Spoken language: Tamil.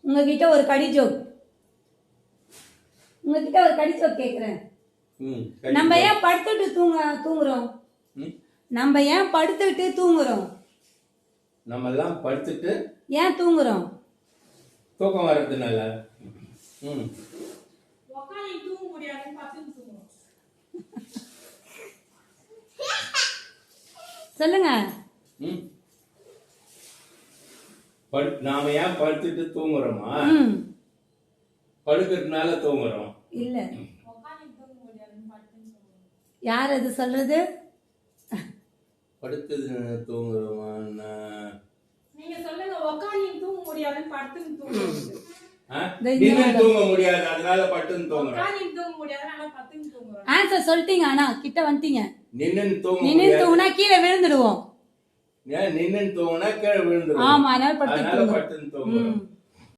உங்ககிட்ட ஒரு கடி ஜோக் கேக்குறேன். நம்ம ஏன் படுத்துட்டு தூங்குறோம்? நம்ம ஏன் படுத்துட்டு தூங்குறோம்? நம்ம எல்லாம் படுத்துட்டு ஏன் தூங்குறோம்? தூக்கம் வர்றதுனால. சொல்லுங்க. நாம ஏன் படுத்துட்டு தூங்குறோமா? படுக்கிறதுனால தூங்குறோம். இல்ல, யார் அது சொல்றது? படுத்தது தூங்குறோமா? நீங்க சொல்லுங்க. உட்கார்ந்து தூங்க முடியாதுன்னு படுத்து தூங்குறோம். தூங்க முடியாது அதனால படுத்து தூங்குறோம். உட்கார்ந்து தூங்க முடியாதுனால படுத்து தூங்குறோம். ஆன்சர் சொல்லிட்டீங்க. ஆனா கிட்ட வந்துட்டீங்க. நின்னு தூங்குனா கீழே விழுந்துடுவோம். நின்னு தூங்குனா கீழே விழுந்துடுவோம். ஆமா, அதனால படுத்து தூங்குறோம்.